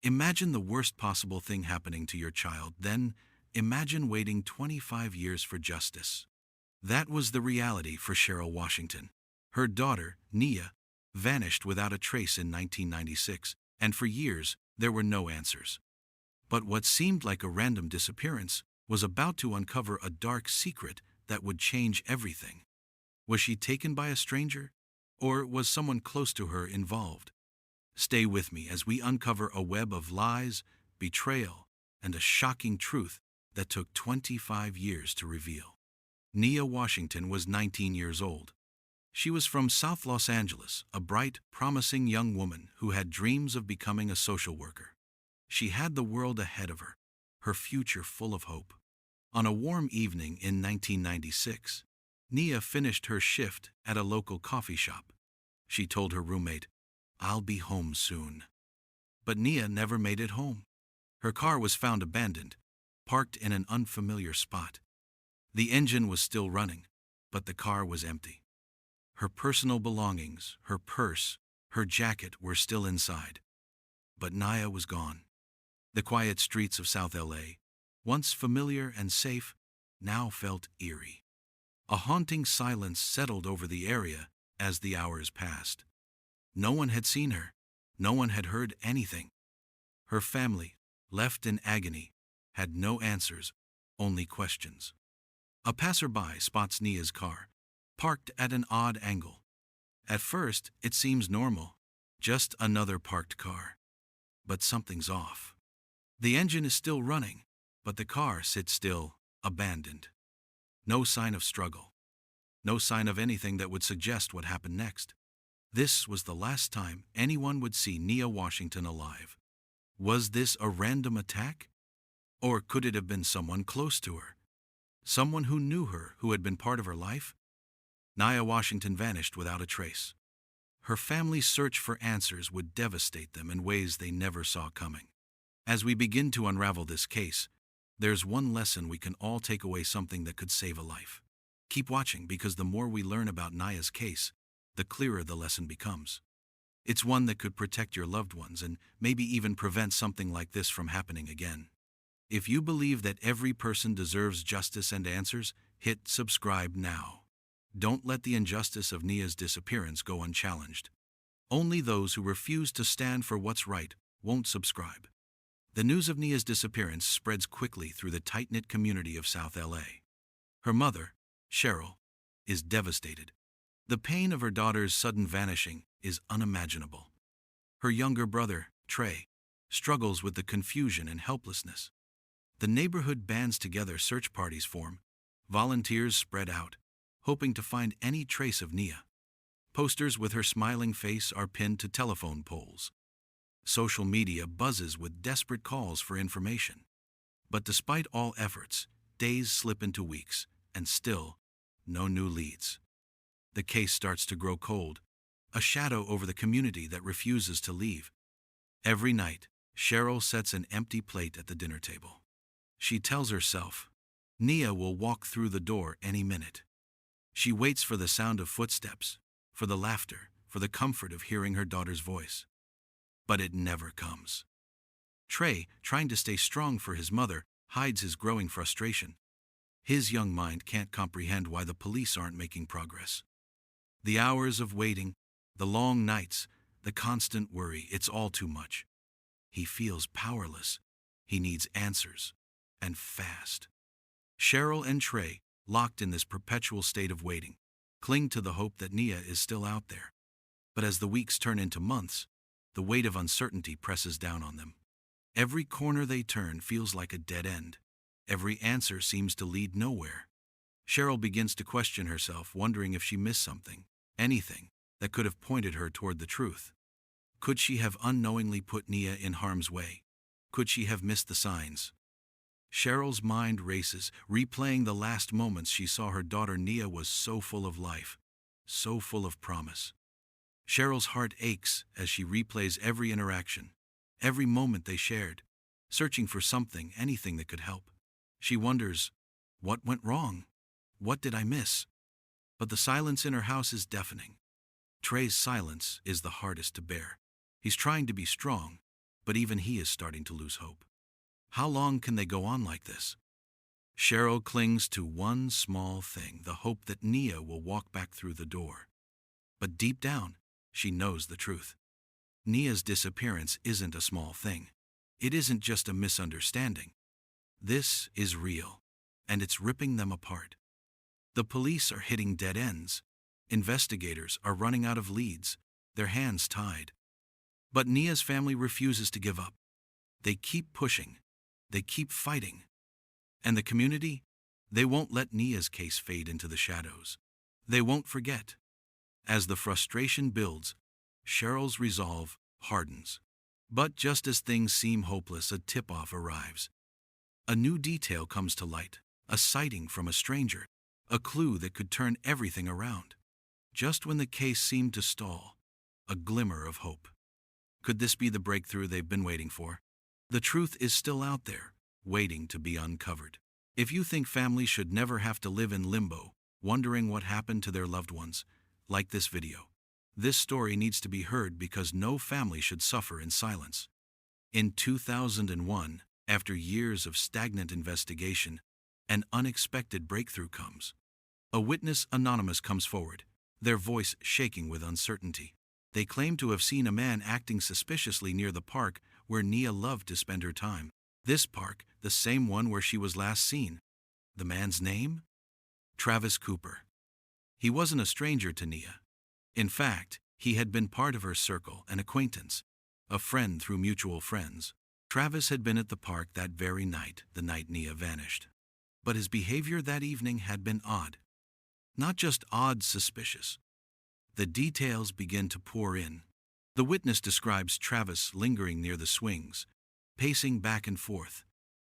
Imagine the worst possible thing happening to your child, then imagine waiting 25 years for justice. That was the reality for Cheryl Washington. Her daughter, Nia, vanished without a trace in 1996, and for years there were no answers. But what seemed like a random disappearance was about to uncover a dark secret that would change everything. Was she taken by a stranger? Or was someone close to her involved? Stay with me as we uncover a web of lies, betrayal, and a shocking truth that took 25 years to reveal. Nia Washington was 19 years old. She was from South Los Angeles, a bright, promising young woman who had dreams of becoming a social worker. She had the world ahead of her future full of hope. On a warm evening in 1996, Nia finished her shift at a local coffee shop. She told her roommate, "I'll be home soon." But Nia never made it home. Her car was found abandoned, parked in an unfamiliar spot. The engine was still running, but the car was empty. Her personal belongings, her purse, her jacket were still inside. But Nia was gone. The quiet streets of South LA, once familiar and safe, now felt eerie. A haunting silence settled over the area as the hours passed. No one had seen her. No one had heard anything. Her family, left in agony, had no answers, only questions. A passerby spots Nia's car, parked at an odd angle. At first, it seems normal, just another parked car. But something's off. The engine is still running, but the car sits still, abandoned. No sign of struggle. No sign of anything that would suggest what happened next. This was the last time anyone would see Nia Washington alive. Was this a random attack? Or could it have been someone close to her? Someone who knew her, who had been part of her life? Nia Washington vanished without a trace. Her family's search for answers would devastate them in ways they never saw coming. As we begin to unravel this case, there's one lesson we can all take away, something that could save a life. Keep watching, because the more we learn about Nia's case, the clearer the lesson becomes. It's one that could protect your loved ones and maybe even prevent something like this from happening again. If you believe that every person deserves justice and answers, hit subscribe now. Don't let the injustice of Nia's disappearance go unchallenged. Only those who refuse to stand for what's right won't subscribe. The news of Nia's disappearance spreads quickly through the tight-knit community of South LA. Her mother, Cheryl, is devastated. The pain of her daughter's sudden vanishing is unimaginable. Her younger brother, Trey, struggles with the confusion and helplessness. The neighborhood bands together, search parties form, volunteers spread out, hoping to find any trace of Nia. Posters with her smiling face are pinned to telephone poles. Social media buzzes with desperate calls for information. But despite all efforts, days slip into weeks, and still, no new leads. The case starts to grow cold, a shadow over the community that refuses to leave. Every night, Cheryl sets an empty plate at the dinner table. She tells herself, Nia will walk through the door any minute. She waits for the sound of footsteps, for the laughter, for the comfort of hearing her daughter's voice. But it never comes. Trey, trying to stay strong for his mother, hides his growing frustration. His young mind can't comprehend why the police aren't making progress. The hours of waiting, the long nights, the constant worry, it's all too much. He feels powerless. He needs answers, and fast. Cheryl and Trey, locked in this perpetual state of waiting, cling to the hope that Nia is still out there. But as the weeks turn into months, the weight of uncertainty presses down on them. Every corner they turn feels like a dead end. Every answer seems to lead nowhere. Cheryl begins to question herself, wondering if she missed something, anything, that could have pointed her toward the truth. Could she have unknowingly put Nia in harm's way? Could she have missed the signs? Cheryl's mind races, replaying the last moments she saw her daughter. Nia was so full of life, so full of promise. Cheryl's heart aches as she replays every interaction, every moment they shared, searching for something, anything that could help. She wonders, what went wrong? What did I miss? But the silence in her house is deafening. Trey's silence is the hardest to bear. He's trying to be strong, but even he is starting to lose hope. How long can they go on like this? Cheryl clings to one small thing, the hope that Nia will walk back through the door. But deep down, she knows the truth. Nia's disappearance isn't a small thing. It isn't just a misunderstanding. This is real, and it's ripping them apart. The police are hitting dead ends. Investigators are running out of leads, their hands tied. But Nia's family refuses to give up. They keep pushing. They keep fighting. And the community? They won't let Nia's case fade into the shadows. They won't forget. As the frustration builds, Cheryl's resolve hardens. But just as things seem hopeless, a tip-off arrives. A new detail comes to light, a sighting from a stranger, a clue that could turn everything around. Just when the case seemed to stall, a glimmer of hope. Could this be the breakthrough they've been waiting for? The truth is still out there, waiting to be uncovered. If you think families should never have to live in limbo, wondering what happened to their loved ones, like this video. This story needs to be heard because no family should suffer in silence. In 2001, after years of stagnant investigation, an unexpected breakthrough comes. A witness anonymous comes forward, their voice shaking with uncertainty. They claim to have seen a man acting suspiciously near the park where Nia loved to spend her time. This park, the same one where she was last seen. The man's name? Travis Cooper. He wasn't a stranger to Nia. In fact, he had been part of her circle, an acquaintance, a friend through mutual friends. Travis had been at the park that very night, the night Nia vanished. But his behavior that evening had been odd. Not just odd, suspicious. The details begin to pour in. The witness describes Travis lingering near the swings, pacing back and forth,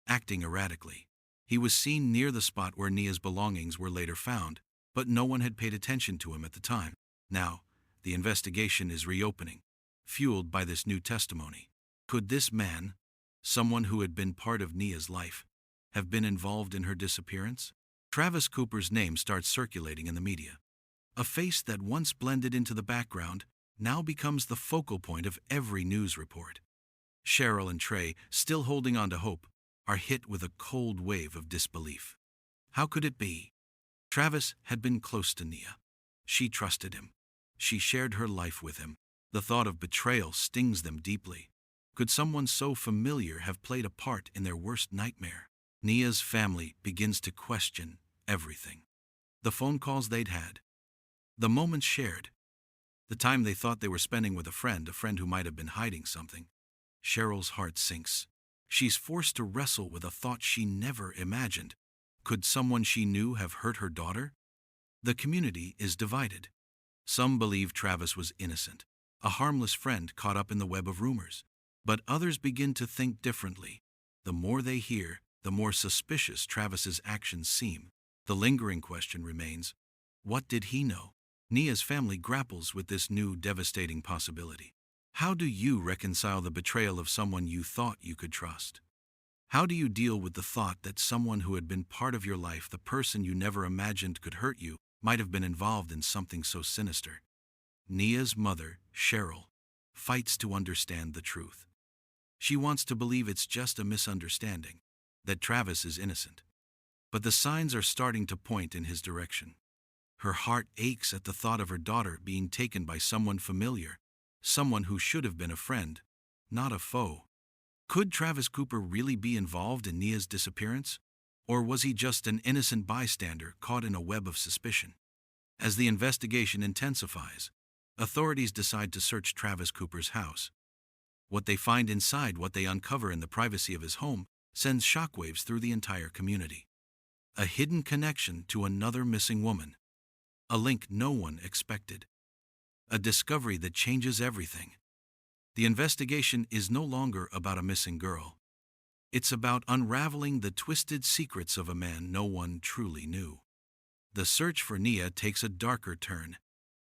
acting erratically. He was seen near the spot where Nia's belongings were later found, but no one had paid attention to him at the time. Now, the investigation is reopening, fueled by this new testimony. Could this man, someone who had been part of Nia's life, have been involved in her disappearance? Travis Cooper's name starts circulating in the media. A face that once blended into the background now becomes the focal point of every news report. Cheryl and Trey, still holding on to hope, are hit with a cold wave of disbelief. How could it be? Travis had been close to Nia. She trusted him. She shared her life with him. The thought of betrayal stings them deeply. Could someone so familiar have played a part in their worst nightmare? Nia's family begins to question everything. The phone calls they'd had. The moments shared. The time they thought they were spending with a friend who might have been hiding something. Cheryl's heart sinks. She's forced to wrestle with a thought she never imagined. Could someone she knew have hurt her daughter? The community is divided. Some believe Travis was innocent, a harmless friend caught up in the web of rumors. But others begin to think differently. The more they hear, the more suspicious Travis's actions seem. The lingering question remains, what did he know? Nia's family grapples with this new devastating possibility. How do you reconcile the betrayal of someone you thought you could trust? How do you deal with the thought that someone who had been part of your life, the person you never imagined could hurt you, might have been involved in something so sinister? Nia's mother, Cheryl, fights to understand the truth. She wants to believe it's just a misunderstanding, that Travis is innocent. But the signs are starting to point in his direction. Her heart aches at the thought of her daughter being taken by someone familiar, someone who should have been a friend, not a foe. Could Travis Cooper really be involved in Nia's disappearance? Or was he just an innocent bystander caught in a web of suspicion? As the investigation intensifies, authorities decide to search Travis Cooper's house. What they find inside, what they uncover in the privacy of his home, sends shockwaves through the entire community. A hidden connection to another missing woman. A link no one expected. A discovery that changes everything. The investigation is no longer about a missing girl. It's about unraveling the twisted secrets of a man no one truly knew. The search for Nia takes a darker turn,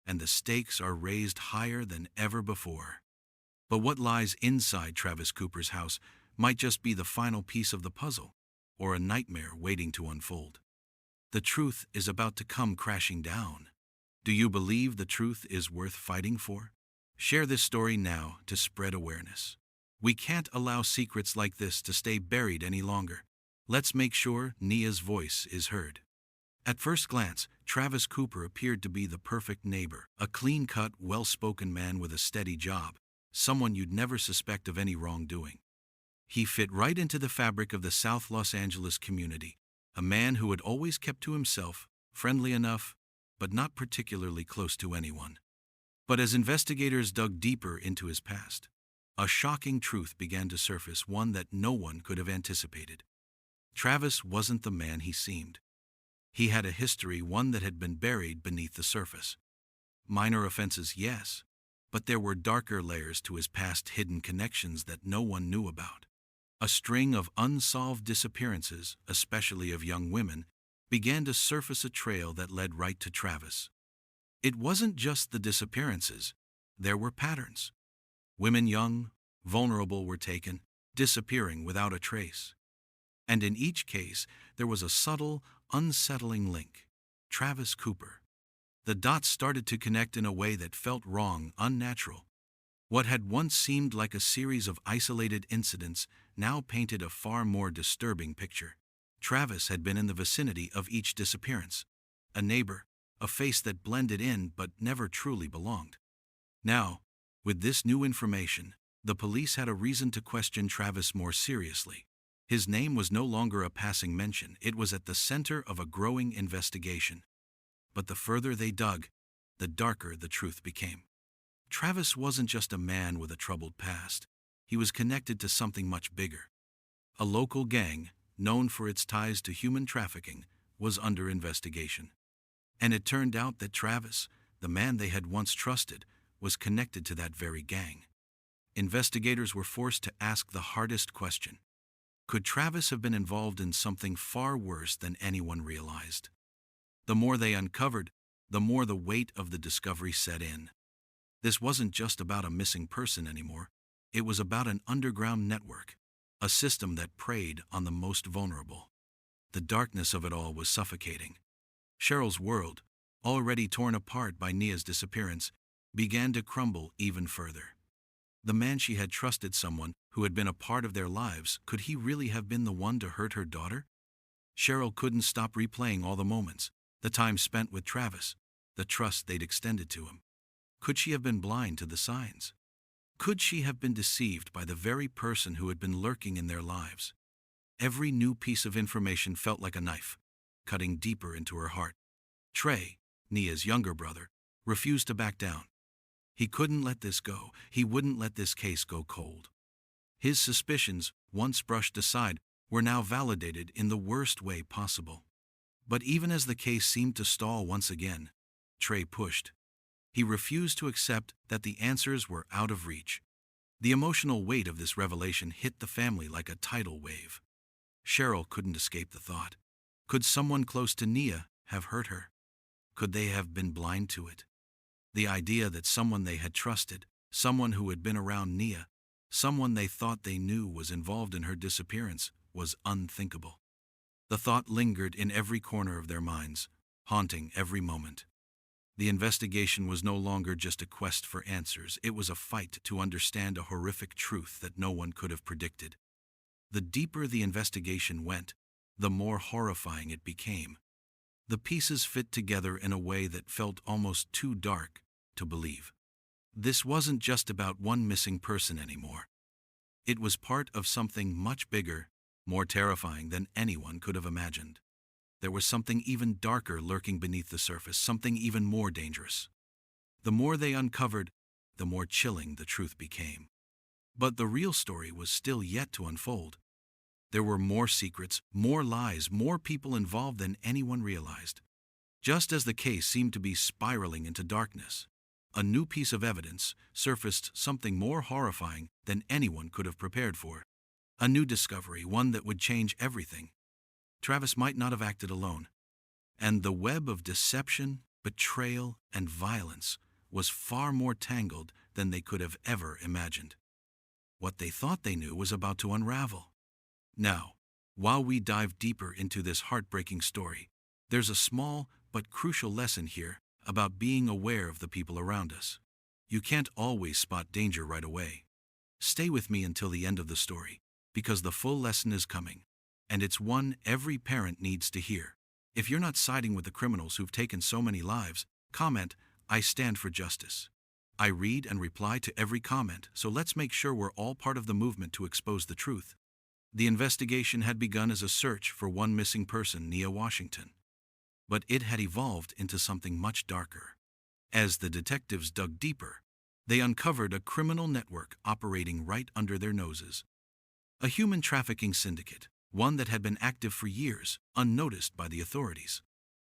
and the stakes are raised higher than ever before. But what lies inside Travis Cooper's house might just be the final piece of the puzzle, or a nightmare waiting to unfold. The truth is about to come crashing down. Do you believe the truth is worth fighting for? Share this story now to spread awareness. We can't allow secrets like this to stay buried any longer. Let's make sure Nia's voice is heard. At first glance, Travis Cooper appeared to be the perfect neighbor, a clean-cut, well-spoken man with a steady job, someone you'd never suspect of any wrongdoing. He fit right into the fabric of the South Los Angeles community, a man who had always kept to himself, friendly enough, but not particularly close to anyone. But as investigators dug deeper into his past, a shocking truth began to surface, one that no one could have anticipated. Travis wasn't the man he seemed. He had a history, one that had been buried beneath the surface. Minor offenses, yes, but there were darker layers to his past, hidden connections that no one knew about. A string of unsolved disappearances, especially of young women, began to surface, a trail that led right to Travis. It wasn't just the disappearances, there were patterns. Women young, vulnerable were taken, disappearing without a trace. And in each case, there was a subtle, unsettling link. Travis Cooper. The dots started to connect in a way that felt wrong, unnatural. What had once seemed like a series of isolated incidents now painted a far more disturbing picture. Travis had been in the vicinity of each disappearance. A neighbor, a face that blended in but never truly belonged. Now, with this new information, the police had a reason to question Travis more seriously. His name was no longer a passing mention, it was at the center of a growing investigation. But the further they dug, the darker the truth became. Travis wasn't just a man with a troubled past, he was connected to something much bigger. A local gang, known for its ties to human trafficking, was under investigation. And it turned out that Travis, the man they had once trusted, was connected to that very gang. Investigators were forced to ask the hardest question. Could Travis have been involved in something far worse than anyone realized? The more they uncovered, the more the weight of the discovery set in. This wasn't just about a missing person anymore, it was about an underground network, a system that preyed on the most vulnerable. The darkness of it all was suffocating. Cheryl's world, already torn apart by Nia's disappearance, began to crumble even further. The man she had trusted, someone who had been a part of their lives, could he really have been the one to hurt her daughter? Cheryl couldn't stop replaying all the moments, the time spent with Travis, the trust they'd extended to him. Could she have been blind to the signs? Could she have been deceived by the very person who had been lurking in their lives? Every new piece of information felt like a knife, cutting deeper into her heart. Trey, Nia's younger brother, refused to back down. He couldn't let this go. He wouldn't let this case go cold. His suspicions, once brushed aside, were now validated in the worst way possible. But even as the case seemed to stall once again, Trey pushed. He refused to accept that the answers were out of reach. The emotional weight of this revelation hit the family like a tidal wave. Cheryl couldn't escape the thought. Could someone close to Nia have hurt her? Could they have been blind to it? The idea that someone they had trusted, someone who had been around Nia, someone they thought they knew was involved in her disappearance, was unthinkable. The thought lingered in every corner of their minds, haunting every moment. The investigation was no longer just a quest for answers, it was a fight to understand a horrific truth that no one could have predicted. The deeper the investigation went, the more horrifying it became. The pieces fit together in a way that felt almost too dark to believe. This wasn't just about one missing person anymore. It was part of something much bigger, more terrifying than anyone could have imagined. There was something even darker lurking beneath the surface, something even more dangerous. The more they uncovered, the more chilling the truth became. But the real story was still yet to unfold. There were more secrets, more lies, more people involved than anyone realized. Just as the case seemed to be spiraling into darkness, a new piece of evidence surfaced, something more horrifying than anyone could have prepared for. A new discovery, one that would change everything. Travis might not have acted alone, and the web of deception, betrayal, and violence was far more tangled than they could have ever imagined. What they thought they knew was about to unravel. Now, while we dive deeper into this heartbreaking story, there's a small but crucial lesson here about being aware of the people around us. You can't always spot danger right away. Stay with me until the end of the story, because the full lesson is coming, and it's one every parent needs to hear. If you're not siding with the criminals who've taken so many lives, comment, "I stand for justice." I read and reply to every comment, so let's make sure we're all part of the movement to expose the truth. The investigation had begun as a search for one missing person, Nia Washington. But it had evolved into something much darker. As the detectives dug deeper, they uncovered a criminal network operating right under their noses. A human trafficking syndicate, one that had been active for years, unnoticed by the authorities.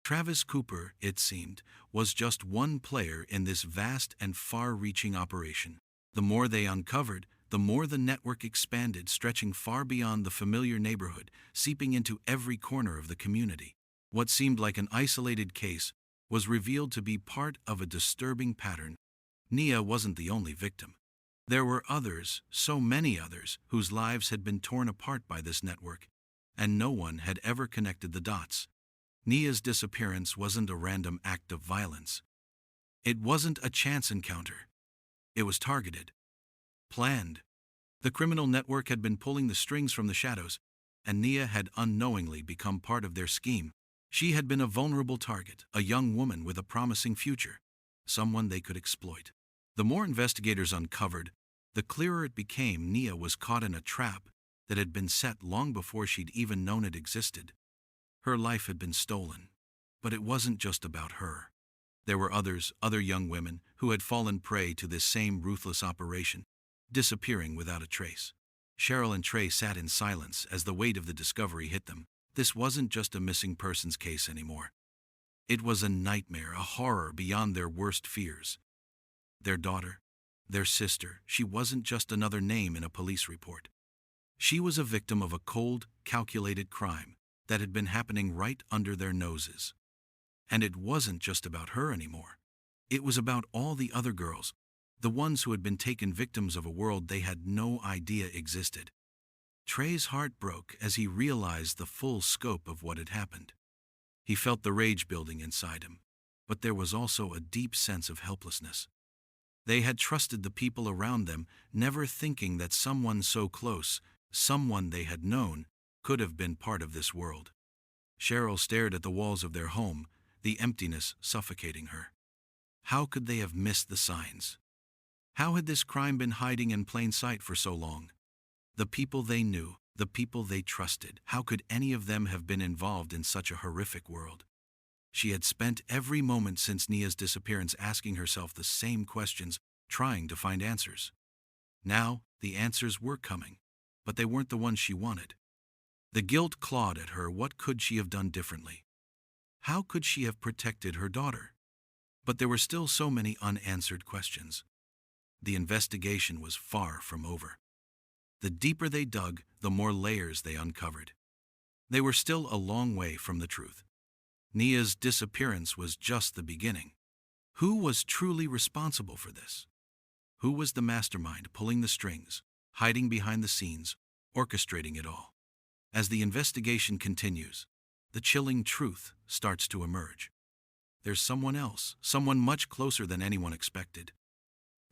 Travis Cooper, it seemed, was just one player in this vast and far-reaching operation. The more they uncovered, the more the network expanded, stretching far beyond the familiar neighborhood, seeping into every corner of the community. What seemed like an isolated case was revealed to be part of a disturbing pattern. Nia wasn't the only victim. There were others, so many others, whose lives had been torn apart by this network, and no one had ever connected the dots. Nia's disappearance wasn't a random act of violence. It wasn't a chance encounter. It was targeted, planned. The criminal network had been pulling the strings from the shadows, and Nia had unknowingly become part of their scheme. She had been a vulnerable target, a young woman with a promising future, someone they could exploit. The more investigators uncovered, the clearer it became Nia was caught in a trap that had been set long before she'd even known it existed. Her life had been stolen, but it wasn't just about her. There were other young women, who had fallen prey to this same ruthless operation, disappearing without a trace. Cheryl and Trey sat in silence as the weight of the discovery hit them. This wasn't just a missing persons case anymore. It was a nightmare, a horror beyond their worst fears. Their daughter, their sister, she wasn't just another name in a police report. She was a victim of a cold, calculated crime that had been happening right under their noses. And it wasn't just about her anymore. It was about all the other girls, the ones who had been taken victims of a world they had no idea existed. Trey's heart broke as he realized the full scope of what had happened. He felt the rage building inside him, but there was also a deep sense of helplessness. They had trusted the people around them, never thinking that someone so close, someone they had known, could have been part of this world. Cheryl stared at the walls of their home, the emptiness suffocating her. How could they have missed the signs? How had this crime been hiding in plain sight for so long? The people they knew, the people they trusted, how could any of them have been involved in such a horrific world? She had spent every moment since Nia's disappearance asking herself the same questions, trying to find answers. Now, the answers were coming, but they weren't the ones she wanted. The guilt clawed at her. What could she have done differently? How could she have protected her daughter? But there were still so many unanswered questions. The investigation was far from over. The deeper they dug, the more layers they uncovered. They were still a long way from the truth. Nia's disappearance was just the beginning. Who was truly responsible for this? Who was the mastermind pulling the strings, hiding behind the scenes, orchestrating it all? As the investigation continues, the chilling truth starts to emerge. There's someone else, someone much closer than anyone expected.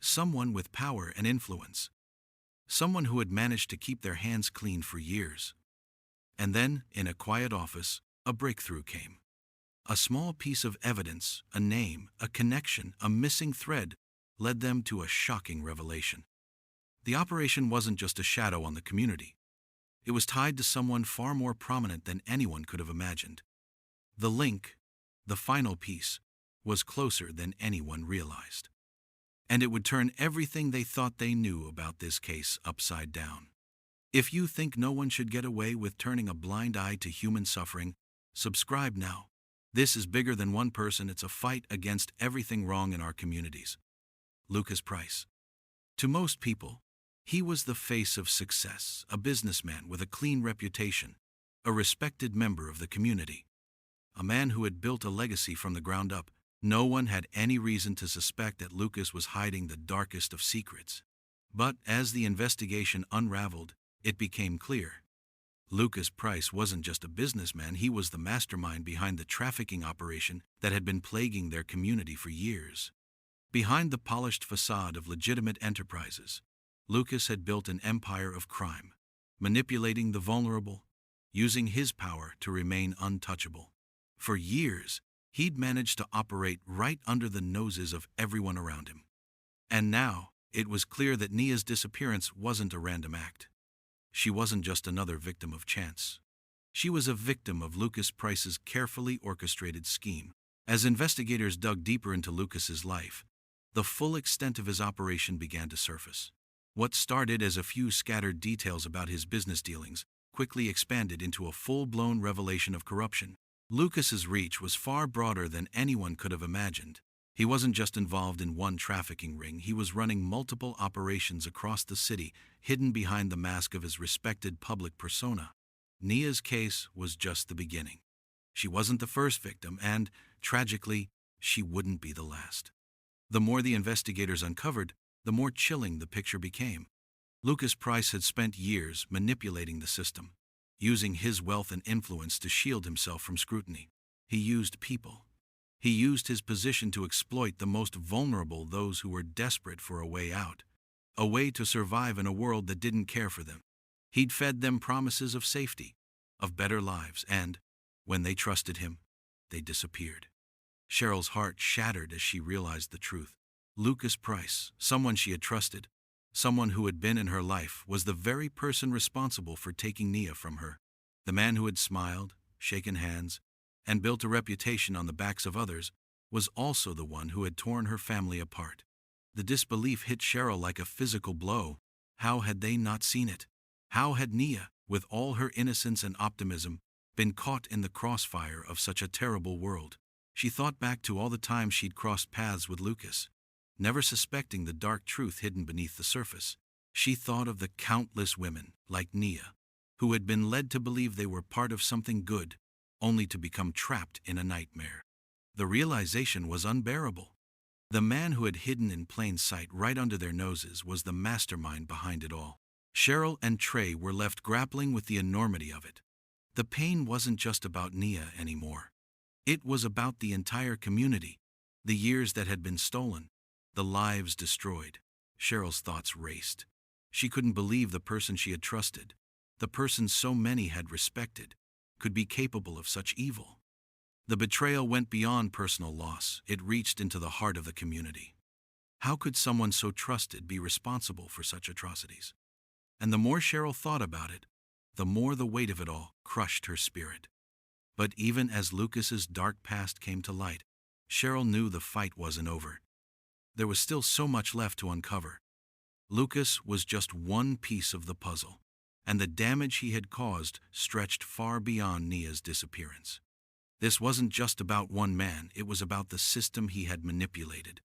Someone with power and influence. Someone who had managed to keep their hands clean for years. And then, in a quiet office, a breakthrough came. A small piece of evidence, a name, a connection, a missing thread, led them to a shocking revelation. The operation wasn't just a shadow on the community. It was tied to someone far more prominent than anyone could have imagined. The link, the final piece, was closer than anyone realized. And it would turn everything they thought they knew about this case upside down. If you think no one should get away with turning a blind eye to human suffering, subscribe now. This is bigger than one person. It's a fight against everything wrong in our communities. Lucas Price. To most people, he was the face of success, a businessman with a clean reputation, a respected member of the community, a man who had built a legacy from the ground up. No one had any reason to suspect that Lucas was hiding the darkest of secrets. But as the investigation unraveled, it became clear. Lucas Price wasn't just a businessman, he was the mastermind behind the trafficking operation that had been plaguing their community for years. Behind the polished facade of legitimate enterprises, Lucas had built an empire of crime, manipulating the vulnerable, using his power to remain untouchable. For years, he'd managed to operate right under the noses of everyone around him. And now, it was clear that Nia's disappearance wasn't a random act. She wasn't just another victim of chance. She was a victim of Lucas Price's carefully orchestrated scheme. As investigators dug deeper into Lucas's life, the full extent of his operation began to surface. What started as a few scattered details about his business dealings quickly expanded into a full-blown revelation of corruption. Lucas's reach was far broader than anyone could have imagined. He wasn't just involved in one trafficking ring, he was running multiple operations across the city, hidden behind the mask of his respected public persona. Nia's case was just the beginning. She wasn't the first victim, and, tragically, she wouldn't be the last. The more the investigators uncovered, the more chilling the picture became. Lucas Price had spent years manipulating the system, using his wealth and influence to shield himself from scrutiny. He used people. He used his position to exploit the most vulnerable, those who were desperate for a way out, a way to survive in a world that didn't care for them. He'd fed them promises of safety, of better lives, and, when they trusted him, they disappeared. Cheryl's heart shattered as she realized the truth. Lucas Price, someone she had trusted, someone who had been in her life, was the very person responsible for taking Nia from her. The man who had smiled, shaken hands, and built a reputation on the backs of others, was also the one who had torn her family apart. The disbelief hit Cheryl like a physical blow. How had they not seen it? How had Nia, with all her innocence and optimism, been caught in the crossfire of such a terrible world? She thought back to all the times she'd crossed paths with Lucas, never suspecting the dark truth hidden beneath the surface. She thought of the countless women, like Nia, who had been led to believe they were part of something good, only to become trapped in a nightmare. The realization was unbearable. The man who had hidden in plain sight right under their noses was the mastermind behind it all. Cheryl and Trey were left grappling with the enormity of it. The pain wasn't just about Nia anymore. It was about the entire community, the years that had been stolen, the lives destroyed. Cheryl's thoughts raced. She couldn't believe the person she had trusted, the person so many had respected, could be capable of such evil. The betrayal went beyond personal loss. It reached into the heart of the community. How could someone so trusted be responsible for such atrocities? And the more Cheryl thought about it, the more the weight of it all crushed her spirit. But even as Lucas's dark past came to light, Cheryl knew the fight wasn't over. There was still so much left to uncover. Lucas was just one piece of the puzzle, and the damage he had caused stretched far beyond Nia's disappearance. This wasn't just about one man, it was about the system he had manipulated,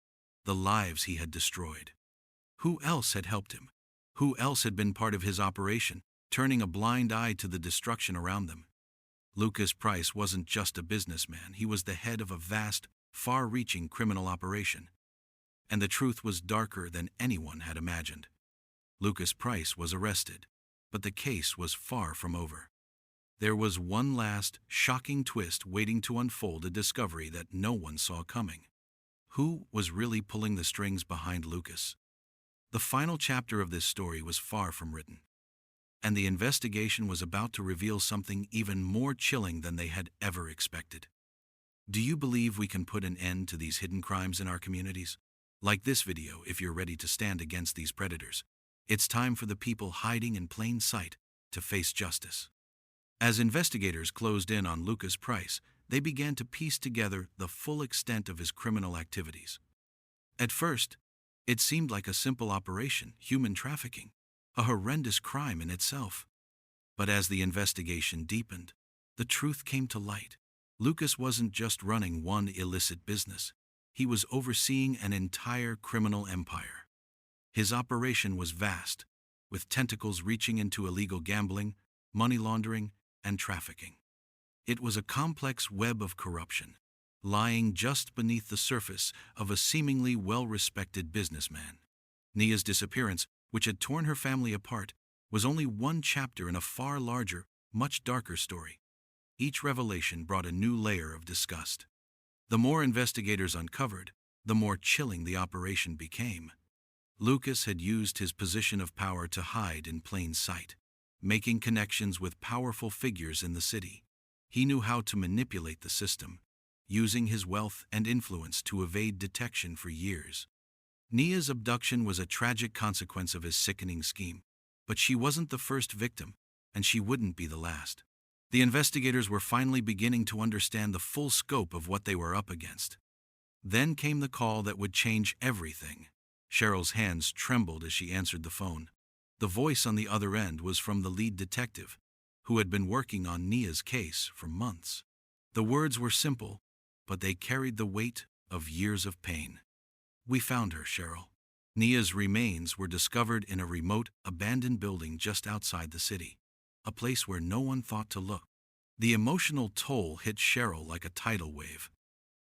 the lives he had destroyed. Who else had helped him? Who else had been part of his operation, turning a blind eye to the destruction around them? Lucas Price wasn't just a businessman, he was the head of a vast, far-reaching criminal operation. And the truth was darker than anyone had imagined. Lucas Price was arrested, but the case was far from over. There was one last, shocking twist waiting to unfold, a discovery that no one saw coming. Who was really pulling the strings behind Lucas? The final chapter of this story was far from written, and the investigation was about to reveal something even more chilling than they had ever expected. Do you believe we can put an end to these hidden crimes in our communities? Like this video if you're ready to stand against these predators. It's time for the people hiding in plain sight to face justice. As investigators closed in on Lucas Price, they began to piece together the full extent of his criminal activities. At first, it seemed like a simple operation, human trafficking, a horrendous crime in itself. But as the investigation deepened, the truth came to light. Lucas wasn't just running one illicit business. He was overseeing an entire criminal empire. His operation was vast, with tentacles reaching into illegal gambling, money laundering, and trafficking. It was a complex web of corruption, lying just beneath the surface of a seemingly well-respected businessman. Nia's disappearance, which had torn her family apart, was only one chapter in a far larger, much darker story. Each revelation brought a new layer of disgust. The more investigators uncovered, the more chilling the operation became. Lucas had used his position of power to hide in plain sight, making connections with powerful figures in the city. He knew how to manipulate the system, using his wealth and influence to evade detection for years. Nia's abduction was a tragic consequence of his sickening scheme, but she wasn't the first victim, and she wouldn't be the last. The investigators were finally beginning to understand the full scope of what they were up against. Then came the call that would change everything. Cheryl's hands trembled as she answered the phone. The voice on the other end was from the lead detective, who had been working on Nia's case for months. The words were simple, but they carried the weight of years of pain. "We found her, Cheryl. Nia's remains were discovered in a remote, abandoned building just outside the city, a place where no one thought to look." The emotional toll hit Cheryl like a tidal wave.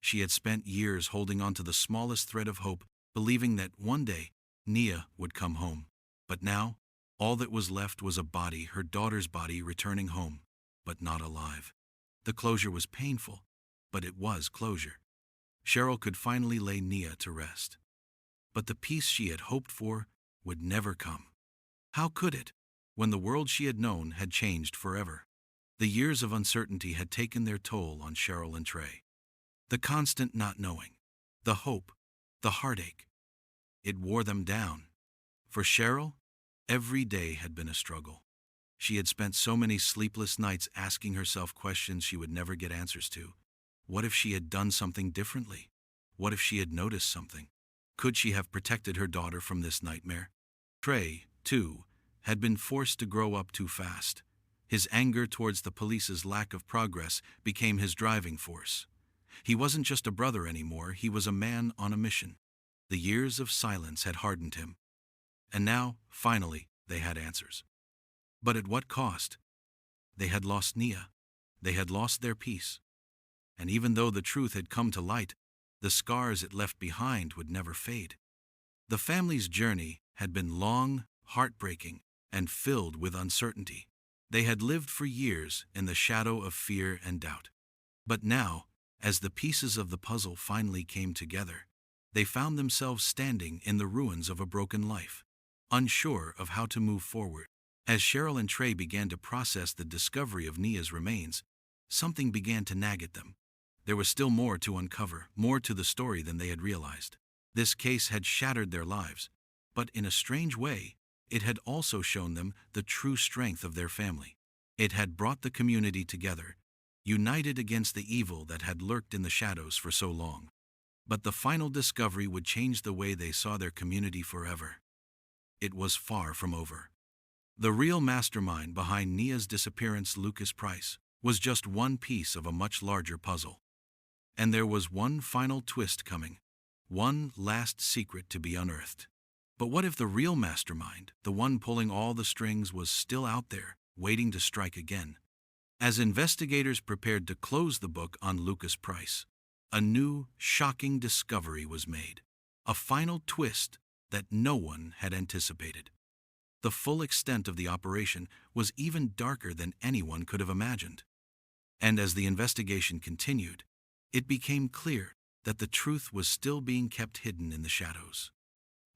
She had spent years holding on to the smallest thread of hope, believing that one day Nia would come home. But now, all that was left was a body, her daughter's body, returning home, but not alive. The closure was painful, but it was closure. Cheryl could finally lay Nia to rest. But the peace she had hoped for would never come. How could it, when the world she had known had changed forever? The years of uncertainty had taken their toll on Cheryl and Trey. The constant not knowing, the hope, the heartache. It wore them down. For Cheryl, every day had been a struggle. She had spent so many sleepless nights asking herself questions she would never get answers to. What if she had done something differently? What if she had noticed something? Could she have protected her daughter from this nightmare? Trey, too, had been forced to grow up too fast. His anger towards the police's lack of progress became his driving force. He wasn't just a brother anymore, he was a man on a mission. The years of silence had hardened him. And now, finally, they had answers. But at what cost? They had lost Nia. They had lost their peace. And even though the truth had come to light, the scars it left behind would never fade. The family's journey had been long, heartbreaking, and filled with uncertainty. They had lived for years in the shadow of fear and doubt. But now, as the pieces of the puzzle finally came together, they found themselves standing in the ruins of a broken life, unsure of how to move forward. As Cheryl and Trey began to process the discovery of Nia's remains, something began to nag at them. There was still more to uncover, more to the story than they had realized. This case had shattered their lives, but in a strange way, it had also shown them the true strength of their family. It had brought the community together, united against the evil that had lurked in the shadows for so long. But the final discovery would change the way they saw their community forever. It was far from over. The real mastermind behind Nia's disappearance, Lucas Price, was just one piece of a much larger puzzle. And there was one final twist coming, one last secret to be unearthed. But what if the real mastermind, the one pulling all the strings, was still out there, waiting to strike again? As investigators prepared to close the book on Lucas Price, a new, shocking discovery was made. A final twist that no one had anticipated. The full extent of the operation was even darker than anyone could have imagined. And as the investigation continued, it became clear that the truth was still being kept hidden in the shadows.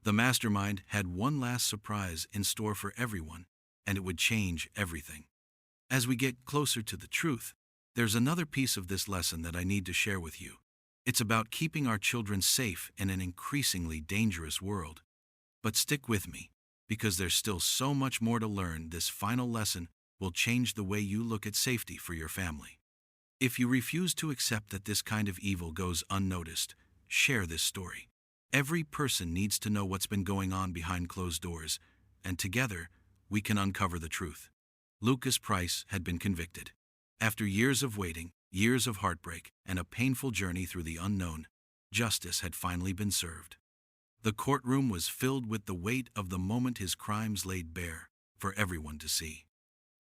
The mastermind had one last surprise in store for everyone, and it would change everything. As we get closer to the truth, there's another piece of this lesson that I need to share with you. It's about keeping our children safe in an increasingly dangerous world. But stick with me, because there's still so much more to learn. This final lesson will change the way you look at safety for your family. If you refuse to accept that this kind of evil goes unnoticed, share this story. Every person needs to know what's been going on behind closed doors, and together, we can uncover the truth. Lucas Price had been convicted. After years of waiting, years of heartbreak, and a painful journey through the unknown, justice had finally been served. The courtroom was filled with the weight of the moment, his crimes laid bare for everyone to see.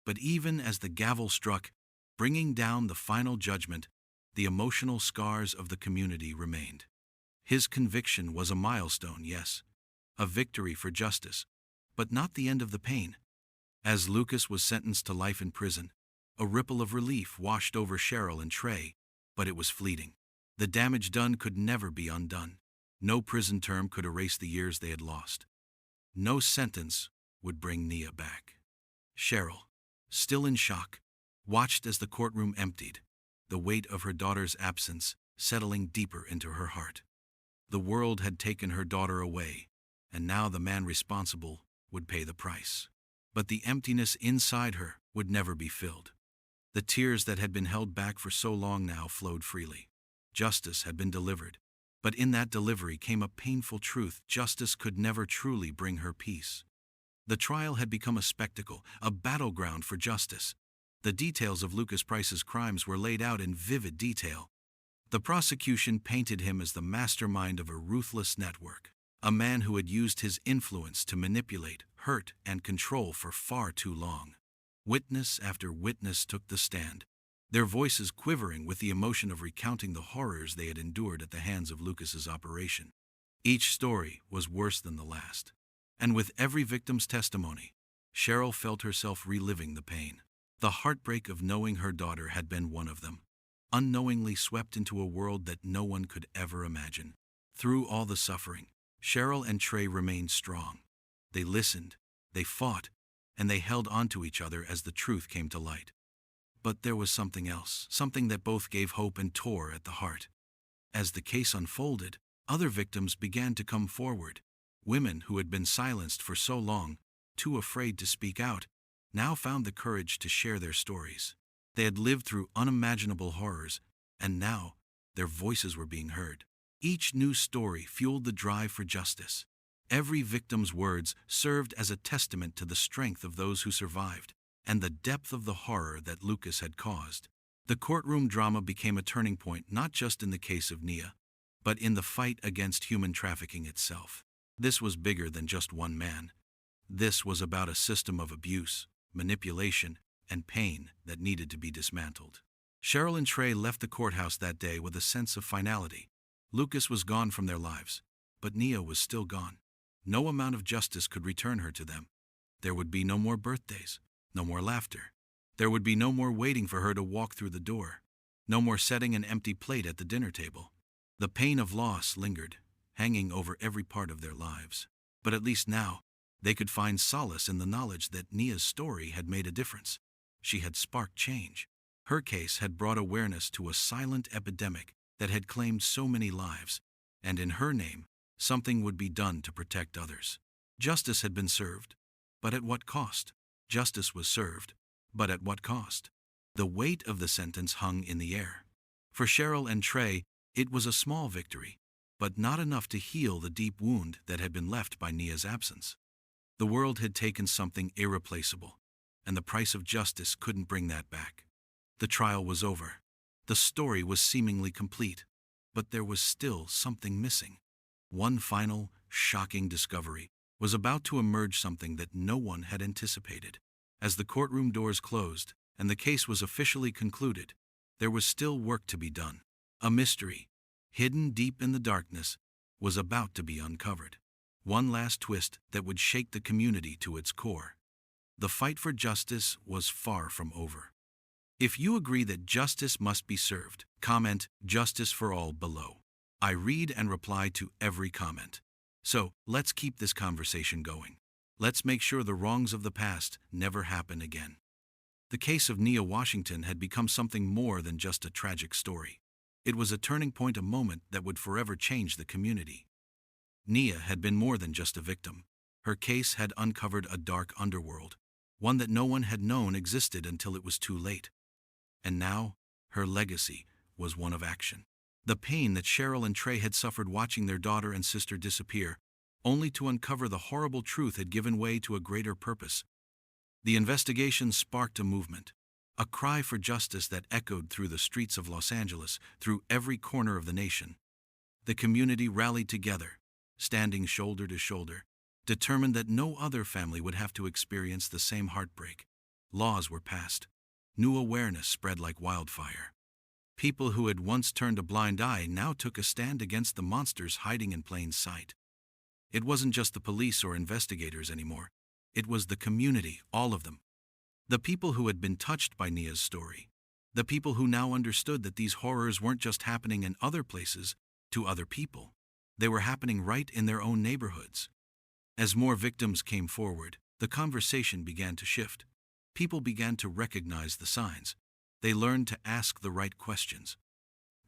But even as the gavel struck, bringing down the final judgment, the emotional scars of the community remained. His conviction was a milestone, yes, a victory for justice, but not the end of the pain. As Lucas was sentenced to life in prison, a ripple of relief washed over Cheryl and Trey, but it was fleeting. The damage done could never be undone. No prison term could erase the years they had lost. No sentence would bring Nia back. Cheryl, still in shock, watched as the courtroom emptied, the weight of her daughter's absence settling deeper into her heart. The world had taken her daughter away, and now the man responsible would pay the price. But the emptiness inside her would never be filled. The tears that had been held back for so long now flowed freely. Justice had been delivered, but in that delivery came a painful truth: justice could never truly bring her peace. The trial had become a spectacle, a battleground for justice. The details of Lucas Price's crimes were laid out in vivid detail. The prosecution painted him as the mastermind of a ruthless network, a man who had used his influence to manipulate, hurt, and control for far too long. Witness after witness took the stand, their voices quivering with the emotion of recounting the horrors they had endured at the hands of Lucas's operation. Each story was worse than the last, and with every victim's testimony, Cheryl felt herself reliving the pain. The heartbreak of knowing her daughter had been one of them, unknowingly swept into a world that no one could ever imagine. Through all the suffering, Cheryl and Trey remained strong. They listened, they fought, and they held on to each other as the truth came to light. But there was something else, something that both gave hope and tore at the heart. As the case unfolded, other victims began to come forward. Women who had been silenced for so long, too afraid to speak out, now found the courage to share their stories. They had lived through unimaginable horrors, and now their voices were being heard. Each new story fueled the drive for justice. Every victim's words served as a testament to the strength of those who survived, and the depth of the horror that Lucas had caused. The courtroom drama became a turning point not just in the case of Nia, but in the fight against human trafficking itself. This was bigger than just one man. This was about a system of abuse, manipulation, and pain that needed to be dismantled. Cheryl and Trey left the courthouse that day with a sense of finality. Lucas was gone from their lives, but Nia was still gone. No amount of justice could return her to them. There would be no more birthdays, no more laughter. There would be no more waiting for her to walk through the door, no more setting an empty plate at the dinner table. The pain of loss lingered, hanging over every part of their lives. But at least now, they could find solace in the knowledge that Nia's story had made a difference. She had sparked change. Her case had brought awareness to a silent epidemic that had claimed so many lives, and in her name, something would be done to protect others. Justice had been served, but at what cost? Justice was served, but at what cost? The weight of the sentence hung in the air. For Cheryl and Trey, it was a small victory, but not enough to heal the deep wound that had been left by Nia's absence. The world had taken something irreplaceable, and the price of justice couldn't bring that back. The trial was over. The story was seemingly complete, but there was still something missing. One final, shocking discovery was about to emerge, something that no one had anticipated. As the courtroom doors closed and the case was officially concluded, there was still work to be done. A mystery, hidden deep in the darkness, was about to be uncovered. One last twist that would shake the community to its core. The fight for justice was far from over. If you agree that justice must be served, comment "Justice for All" below. I read and reply to every comment. So, let's keep this conversation going. Let's make sure the wrongs of the past never happen again. The case of Nia Washington had become something more than just a tragic story. It was a turning point, a moment that would forever change the community. Nia had been more than just a victim. Her case had uncovered a dark underworld, one that no one had known existed until it was too late. And now, her legacy was one of action. The pain that Cheryl and Trey had suffered watching their daughter and sister disappear, only to uncover the horrible truth, had given way to a greater purpose. The investigation sparked a movement, a cry for justice that echoed through the streets of Los Angeles, through every corner of the nation. The community rallied together, standing shoulder to shoulder, determined that no other family would have to experience the same heartbreak. Laws were passed. New awareness spread like wildfire. People who had once turned a blind eye now took a stand against the monsters hiding in plain sight. It wasn't just the police or investigators anymore. It was the community, all of them. The people who had been touched by Nia's story. The people who now understood that these horrors weren't just happening in other places, to other people. They were happening right in their own neighborhoods. As more victims came forward, the conversation began to shift. People began to recognize the signs. They learned to ask the right questions.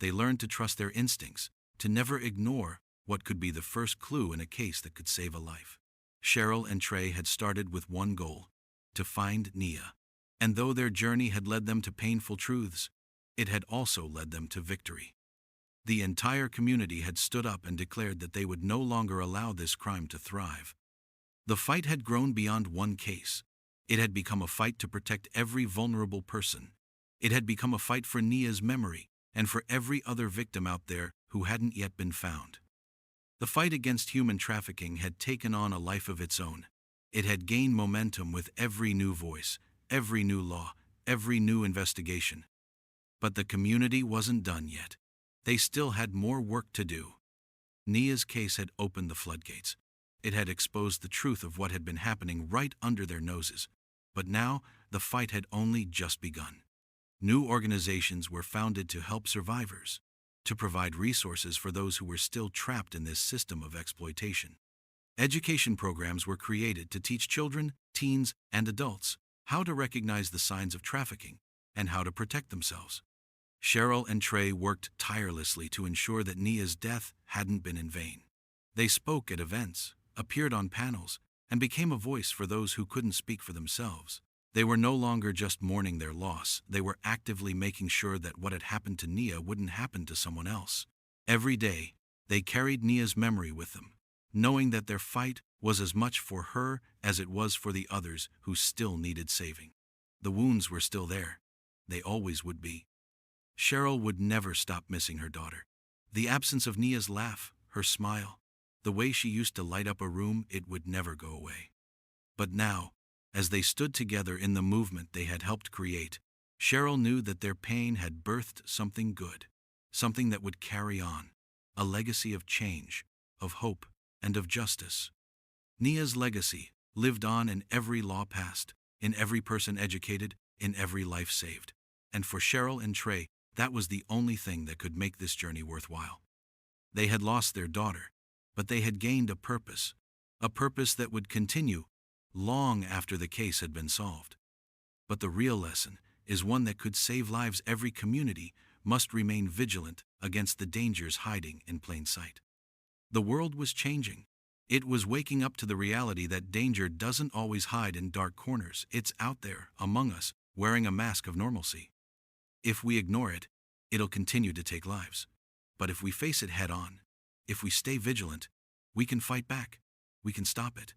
They learned to trust their instincts, to never ignore what could be the first clue in a case that could save a life. Cheryl and Trey had started with one goal: to find Nia. And though their journey had led them to painful truths, it had also led them to victory. The entire community had stood up and declared that they would no longer allow this crime to thrive. The fight had grown beyond one case. It had become a fight to protect every vulnerable person. It had become a fight for Nia's memory and for every other victim out there who hadn't yet been found. The fight against human trafficking had taken on a life of its own. It had gained momentum with every new voice, every new law, every new investigation. But the community wasn't done yet. They still had more work to do. Nia's case had opened the floodgates. It had exposed the truth of what had been happening right under their noses. But now, the fight had only just begun. New organizations were founded to help survivors, to provide resources for those who were still trapped in this system of exploitation. Education programs were created to teach children, teens, and adults how to recognize the signs of trafficking and how to protect themselves. Cheryl and Trey worked tirelessly to ensure that Nia's death hadn't been in vain. They spoke at events, appeared on panels, and became a voice for those who couldn't speak for themselves. They were no longer just mourning their loss, they were actively making sure that what had happened to Nia wouldn't happen to someone else. Every day, they carried Nia's memory with them, knowing that their fight was as much for her as it was for the others who still needed saving. The wounds were still there. They always would be. Cheryl would never stop missing her daughter. The absence of Nia's laugh, her smile, the way she used to light up a room, it would never go away. But now, as they stood together in the movement they had helped create, Cheryl knew that their pain had birthed something good, something that would carry on, a legacy of change, of hope, and of justice. Nia's legacy lived on in every law passed, in every person educated, in every life saved. And for Cheryl and Trey, that was the only thing that could make this journey worthwhile. They had lost their daughter, but they had gained a purpose that would continue long after the case had been solved. But the real lesson is one that could save lives. Every community must remain vigilant against the dangers hiding in plain sight. The world was changing. It was waking up to the reality that danger doesn't always hide in dark corners. It's out there, among us, wearing a mask of normalcy. If we ignore it, it'll continue to take lives. But if we face it head on, if we stay vigilant, we can fight back. We can stop it.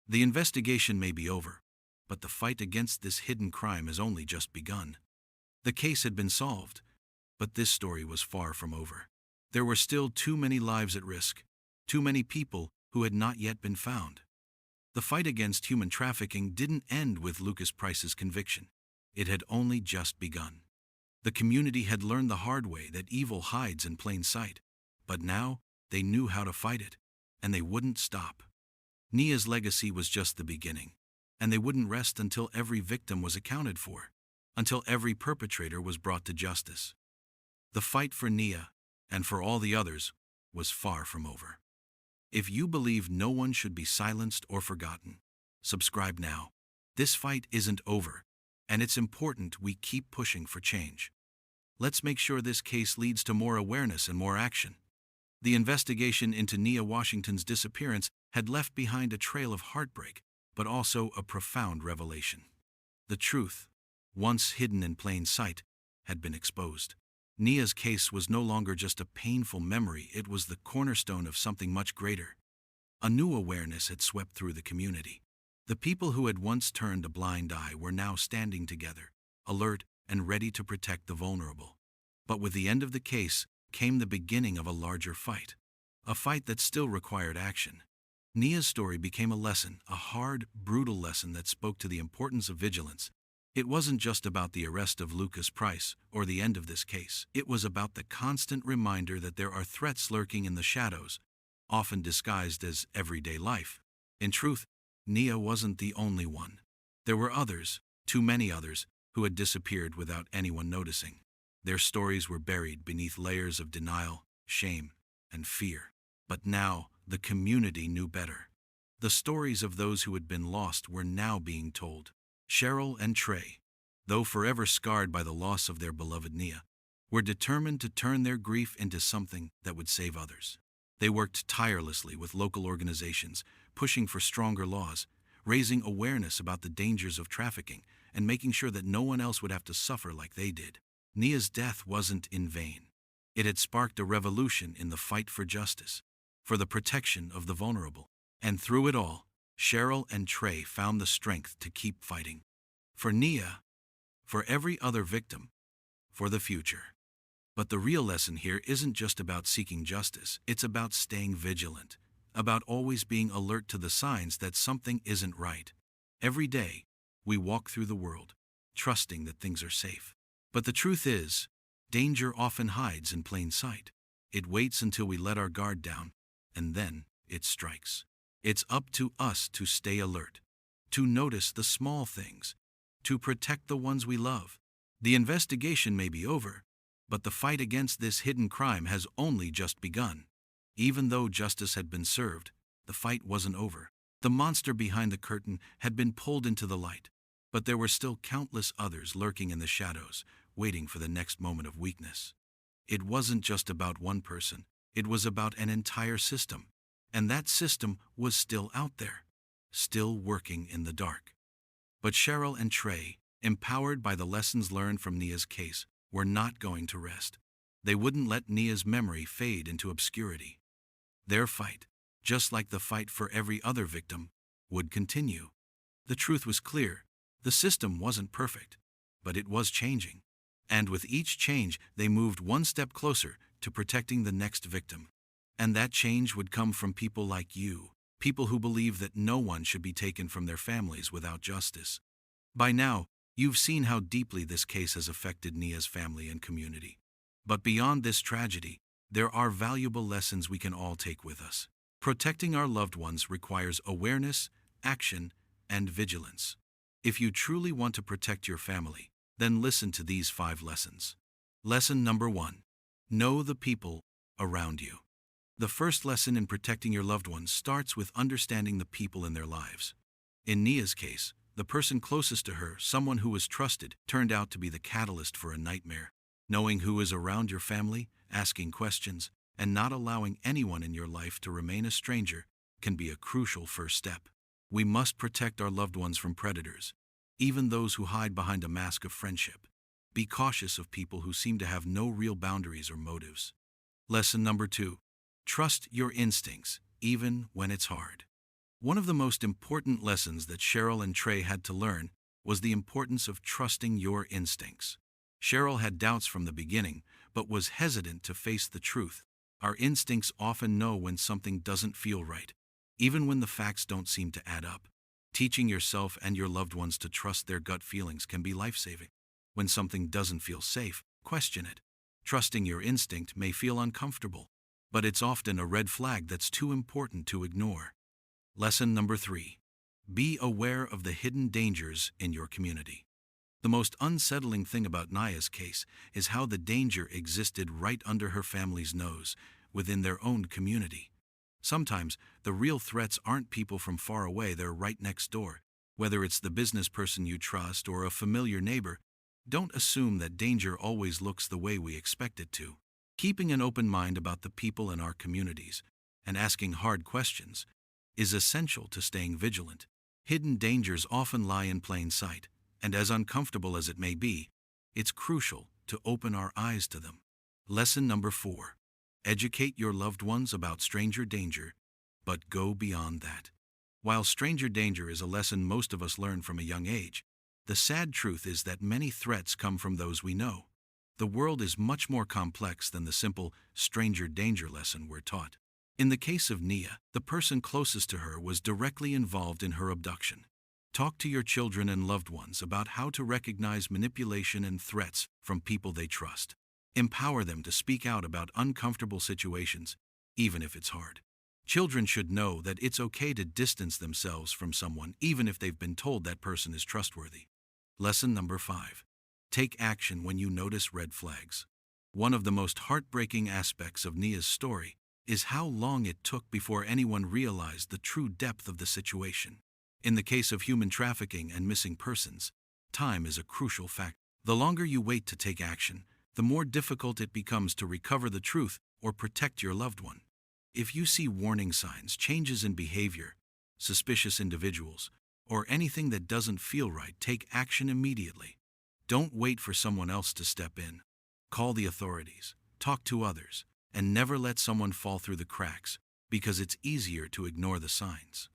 The investigation may be over, but the fight against this hidden crime has only just begun. The case had been solved, but this story was far from over. There were still too many lives at risk, too many people who had not yet been found. The fight against human trafficking didn't end with Lucas Price's conviction. It had only just begun. The community had learned the hard way that evil hides in plain sight, but now they knew how to fight it, and they wouldn't stop. Nia's legacy was just the beginning, and they wouldn't rest until every victim was accounted for, until every perpetrator was brought to justice. The fight for Nia, and for all the others, was far from over. If you believe no one should be silenced or forgotten, subscribe now. This fight isn't over, and it's important we keep pushing for change. Let's make sure this case leads to more awareness and more action. The investigation into Nia Washington's disappearance had left behind a trail of heartbreak, but also a profound revelation. The truth, once hidden in plain sight, had been exposed. Nia's case was no longer just a painful memory, it was the cornerstone of something much greater. A new awareness had swept through the community. The people who had once turned a blind eye were now standing together, alert and ready to protect the vulnerable. But with the end of the case came the beginning of a larger fight, a fight that still required action. Nia's story became a lesson, a hard, brutal lesson that spoke to the importance of vigilance. It wasn't just about the arrest of Lucas Price or the end of this case. It was about the constant reminder that there are threats lurking in the shadows, often disguised as everyday life. In truth, Nia wasn't the only one. There were others, too many others, who had disappeared without anyone noticing. Their stories were buried beneath layers of denial, shame, and fear. But now, the community knew better. The stories of those who had been lost were now being told. Cheryl and Trey, though forever scarred by the loss of their beloved Nia, were determined to turn their grief into something that would save others. They worked tirelessly with local organizations, pushing for stronger laws, raising awareness about the dangers of trafficking, and making sure that no one else would have to suffer like they did. Nia's death wasn't in vain. It had sparked a revolution in the fight for justice, for the protection of the vulnerable. And through it all, Cheryl and Trey found the strength to keep fighting. For Nia, for every other victim, for the future. But the real lesson here isn't just about seeking justice, it's about staying vigilant, about always being alert to the signs that something isn't right. Every day, we walk through the world, trusting that things are safe. But the truth is, danger often hides in plain sight. It waits until we let our guard down, and then it strikes. It's up to us to stay alert, to notice the small things, to protect the ones we love. The investigation may be over, but the fight against this hidden crime has only just begun. Even though justice had been served, the fight wasn't over. The monster behind the curtain had been pulled into the light, but there were still countless others lurking in the shadows, waiting for the next moment of weakness. It wasn't just about one person, it was about an entire system. And that system was still out there, still working in the dark. But Cheryl and Trey, empowered by the lessons learned from Nia's case, were not going to rest. They wouldn't let Nia's memory fade into obscurity. Their fight, just like the fight for every other victim, would continue. The truth was clear. The system wasn't perfect, but it was changing. And with each change, they moved one step closer to protecting the next victim. And that change would come from people like you, people who believe that no one should be taken from their families without justice. By now, you've seen how deeply this case has affected Nia's family and community. But beyond this tragedy, there are valuable lessons we can all take with us. Protecting our loved ones requires awareness, action, and vigilance. If you truly want to protect your family, then listen to these 5 lessons. Lesson number 1. Know the people around you. The first lesson in protecting your loved ones starts with understanding the people in their lives. In Nia's case, the person closest to her, someone who was trusted, turned out to be the catalyst for a nightmare. Knowing who is around your family, asking questions, and not allowing anyone in your life to remain a stranger can be a crucial first step. We must protect our loved ones from predators, even those who hide behind a mask of friendship. Be cautious of people who seem to have no real boundaries or motives. Lesson number 2. Trust your instincts, even when it's hard. One of the most important lessons that Cheryl and Trey had to learn was the importance of trusting your instincts. Cheryl had doubts from the beginning, but was hesitant to face the truth. Our instincts often know when something doesn't feel right, even when the facts don't seem to add up. Teaching yourself and your loved ones to trust their gut feelings can be life-saving. When something doesn't feel safe, question it. Trusting your instinct may feel uncomfortable, but it's often a red flag that's too important to ignore. Lesson number 3. Be aware of the hidden dangers in your community. The most unsettling thing about Nia's case is how the danger existed right under her family's nose, within their own community. Sometimes, the real threats aren't people from far away, they're right next door. Whether it's the business person you trust or a familiar neighbor, don't assume that danger always looks the way we expect it to. Keeping an open mind about the people in our communities and asking hard questions is essential to staying vigilant. Hidden dangers often lie in plain sight, and as uncomfortable as it may be, it's crucial to open our eyes to them. Lesson number 4. Educate your loved ones about stranger danger, but go beyond that. While stranger danger is a lesson most of us learn from a young age, the sad truth is that many threats come from those we know. The world is much more complex than the simple stranger danger lesson we're taught. In the case of Nia, the person closest to her was directly involved in her abduction. Talk to your children and loved ones about how to recognize manipulation and threats from people they trust. Empower them to speak out about uncomfortable situations, even if it's hard. Children should know that it's okay to distance themselves from someone even if they've been told that person is trustworthy. Lesson number 5. Take action when you notice red flags. One of the most heartbreaking aspects of Nia's story is how long it took before anyone realized the true depth of the situation. In the case of human trafficking and missing persons, time is a crucial factor. The longer you wait to take action, the more difficult it becomes to recover the truth or protect your loved one. If you see warning signs, changes in behavior, suspicious individuals, or anything that doesn't feel right, take action immediately. Don't wait for someone else to step in. Call the authorities, talk to others, and never let someone fall through the cracks, because it's easier to ignore the signs.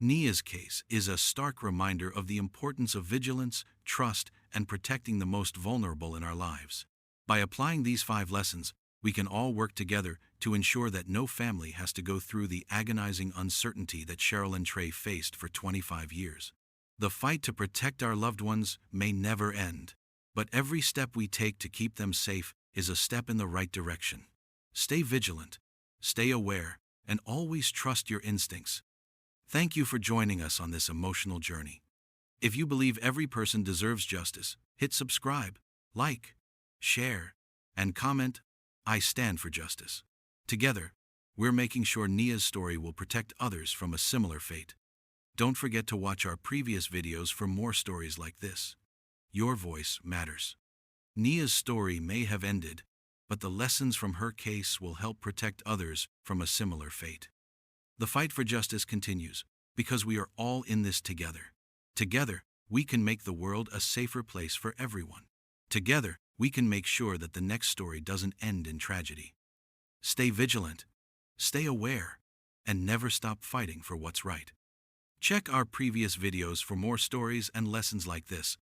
Nia's case is a stark reminder of the importance of vigilance, trust, and protecting the most vulnerable in our lives. By applying these 5 lessons, we can all work together to ensure that no family has to go through the agonizing uncertainty that Cheryl and Trey faced for 25 years. The fight to protect our loved ones may never end, but every step we take to keep them safe is a step in the right direction. Stay vigilant, stay aware, and always trust your instincts. Thank you for joining us on this emotional journey. If you believe every person deserves justice, hit subscribe, like, share, and comment. I stand for justice. Together, we're making sure Nia's story will protect others from a similar fate. Don't forget to watch our previous videos for more stories like this. Your voice matters. Nia's story may have ended, but the lessons from her case will help protect others from a similar fate. The fight for justice continues, because we are all in this together. Together, we can make the world a safer place for everyone. Together, we can make sure that the next story doesn't end in tragedy. Stay vigilant, stay aware, and never stop fighting for what's right. Check our previous videos for more stories and lessons like this.